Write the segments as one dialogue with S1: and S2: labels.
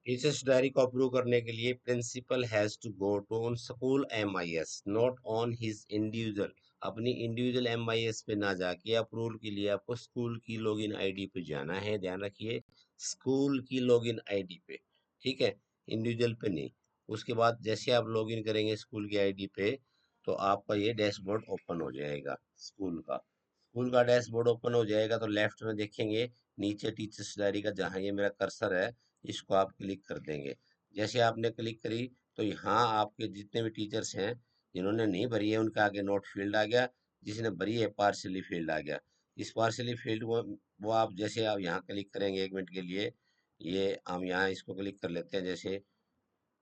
S1: Teachers diary को approve करने के लिए principal has to go to on school MIS, not on his individual. अपनी इंडिविजुअल MIS पे ना जाके अप्रूवल के लिए आपको स्कूल की लॉगिन आईडी पे जाना है। ध्यान रखिए, स्कूल की लॉगिन आईडी पे, ठीक है, इंडिविजुअल पे नहीं। उसके बाद जैसे आप लॉगिन करेंगे स्कूल की आईडी पे, तो आपका ये डैशबोर्ड ओपन हो जाएगा स्कूल का डैशबोर्ड ओपन हो जाएगा। तो लेफ्ट में देखेंगे नीचे टीचर्स डायरी का, जहाँ ये मेरा कर्सर है, इसको आप क्लिक कर देंगे। जैसे आपने क्लिक करी तो यहाँ आपके जितने भी टीचर्स हैं, जिन्होंने नहीं भरी है उनका आगे नोट फील्ड आ गया, जिसने भरी है पार्शली फील्ड आ गया। इस पार्शली फील्ड वो आप जैसे आप यहाँ क्लिक करेंगे 1 मिनट के लिए, ये हम यहाँ इसको क्लिक कर लेते हैं। जैसे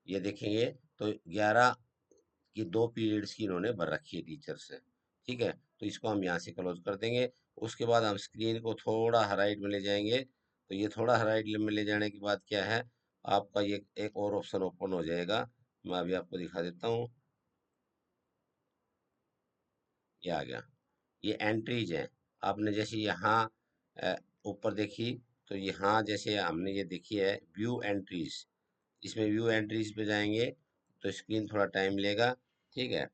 S1: ये देखेंगे तो 11 की 2 पीरियड्स की इन्होंने भर रखी है टीचर्स से, ठीक है। तो इसको हम यहाँ से क्लोज कर देंगे। उसके बाद हम स्क्रीन को थोड़ा हाईलाइट में ले जाएंगे, तो ये थोड़ा हाईलाइट में ले जाने के बाद क्या है, आपका ये एक और ऑप्शन ओपन हो जाएगा। मैं अभी आपको दिखा देता हूँ, ये आ गया। ये एंट्रीज है। आपने जैसे यहाँ अ, ऊपर देखी, तो यहाँ जैसे हमने ये देखी है व्यू एंट्रीज, इसमें व्यू एंट्रीज पे जाएंगे तो स्क्रीन थोड़ा टाइम लेगा, ठीक है।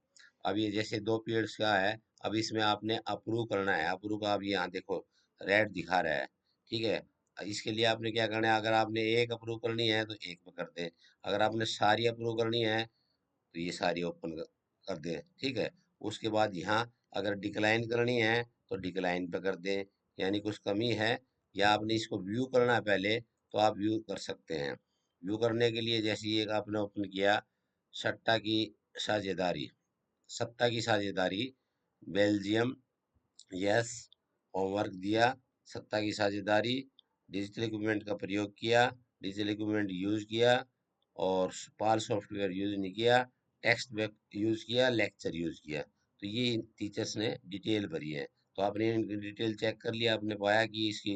S1: अब ये जैसे 2 पीरियड्स का है, अब इसमें आपने अप्रूव करना है। अप्रूव का अब यहाँ देखो रेड दिखा रहा है, ठीक है। इसके लिए आपने क्या करना है, अगर आपने एक अप्रूव करनी है तो एक पे कर दें, अगर आपने सारी अप्रूव करनी है तो ये सारी ओपन कर दें, ठीक है। उसके बाद यहाँ अगर डिक्लाइन करनी है तो डिक्लाइन पे कर दें, यानी कुछ कमी है या आपने इसको व्यू करना है पहले, तो आप व्यू कर सकते हैं। व्यू करने के लिए जैसे ये आपने ओपन किया, सट्टा की साझेदारी, सत्ता की साझेदारी, बेल्जियम, यस, होमवर्क दिया, सत्ता की साझेदारी, डिजिटल इक्विपमेंट का प्रयोग किया, डिजिटल इक्विपमेंट यूज किया, और पाल सॉफ्टवेयर यूज नहीं किया, टेक्स्ट बैक यूज किया, लेक्चर यूज किया। तो ये टीचर्स ने डिटेल भरी है। तो आपने इनकी डिटेल चेक कर लिया, आपने पाया कि इसकी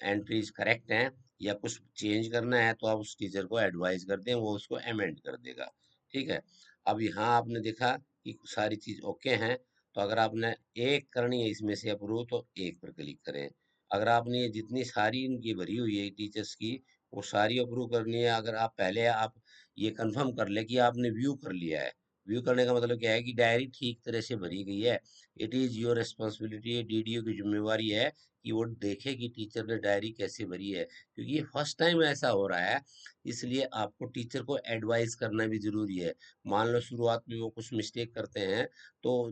S1: एंट्रीज करेक्ट हैं या कुछ चेंज करना है, तो आप उस टीचर को एडवाइस कर दें, वो उसको अमेंड कर देगा, ठीक है। अब यहाँ आपने देखा कि सारी चीज ओके हैं, तो अगर आपने एक करनी है इसमें से अप्रूव, तो एक पर क्लिक करें। अगर आपने ये जितनी सारी इनकी भरी हुई है टीचर्स की, वो सारी अप्रूव करनी है, अगर आप पहले आप ये कंफर्म कर ले कि आपने व्यू कर लिया है। व्यू करने का मतलब क्या है कि डायरी ठीक तरह से भरी गई है। It is your responsibility, DDO की जिम्मेवारी है कि वो देखे कि टीचर ने डायरी कैसे भरी है, क्योंकि ये फर्स्ट टाइम ऐसा हो रहा है। इसलिए आपको टीचर को एडवाइस करना भी जरूरी है। मान लो शुरुआत में वो कुछ मिस्टेक करते हैं, तो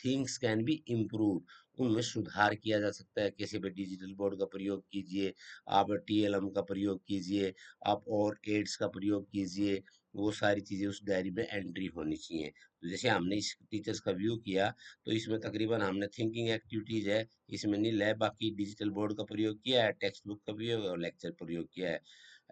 S1: थिंग्स कैन बी इम्प्रूव, उनमें सुधार किया जा सकता है। कैसे भी डिजिटल बोर्ड का प्रयोग कीजिए, आप TLM का प्रयोग कीजिए, आप और एड्स का प्रयोग कीजिए, वो सारी चीजें उस डायरी में एंट्री होनी चाहिए। तो जैसे हमने इस टीचर्स का व्यू किया, तो इसमें तकरीबन हमने थिंकिंग एक्टिविटीज है, इसमें नील है, बाकी डिजिटल बोर्ड का प्रयोग किया है, टेक्स्ट बुक का प्रयोग और लेक्चर प्रयोग किया है,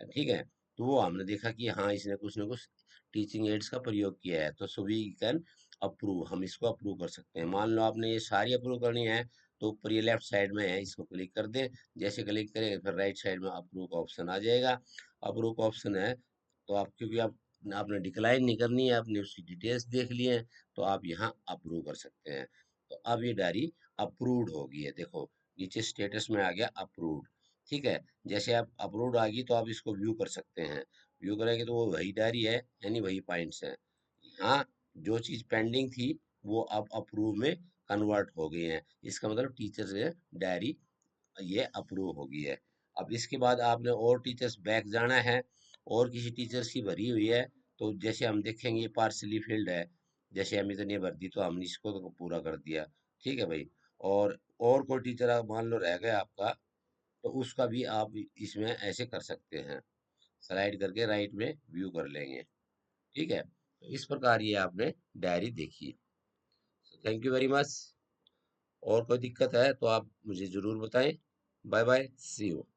S1: ठीक है। तो वो हमने देखा कि हाँ इसने कुछ ना कुछ टीचिंग एड्स का प्रयोग किया है, तो सो वी कैन अप्रूव, हम इसको अप्रूव कर सकते हैं। मान लो आपने ये सारी अप्रूव करनी है, तो ऊपर ये लेफ्ट साइड में है, इसको क्लिक कर दें। जैसे क्लिक करेंगे फिर राइट साइड में अप्रूव का ऑप्शन आ जाएगा। अप्रूव का ऑप्शन है, तो आप क्योंकि आप आपने डिक्लाइन नहीं करनी है, आपने उसकी डिटेल्स देख ली है, तो आप यहाँ अप्रूव कर सकते हैं। तो अब ये डायरी अप्रूव्ड हो गई है, देखो नीचे स्टेटस में आ गया अप्रूव्ड, ठीक है। जैसे आप अप्रूव्ड आ गई तो आप इसको व्यू कर सकते हैं। व्यू करेंगे तो वो वही डायरी है, यानी वही पॉइंट्स हैं। हाँ, जो चीज पेंडिंग थी वो अब अप्रूव में कन्वर्ट हो गई है। इसका मतलब टीचर से डायरी ये अप्रूव हो गई है। अब इसके बाद आपने और टीचर्स बैक जाना है, और किसी टीचर्स की भरी हुई है, तो जैसे हम देखेंगे ये पार्सली फिल्ड है, जैसे अमित ने भर दी तो हमने इसको तो पूरा कर दिया, ठीक है भाई। और कोई टीचर आप मान लो रह गया आपका, तो उसका भी आप इसमें ऐसे कर सकते हैं, स्लाइड करके राइट में व्यू कर लेंगे, ठीक है। तो इस प्रकार ये आपने डायरी देखी। Thank you very much. और कोई दिक्कत है तो आप मुझे जरूर बताएं। Bye bye, see you.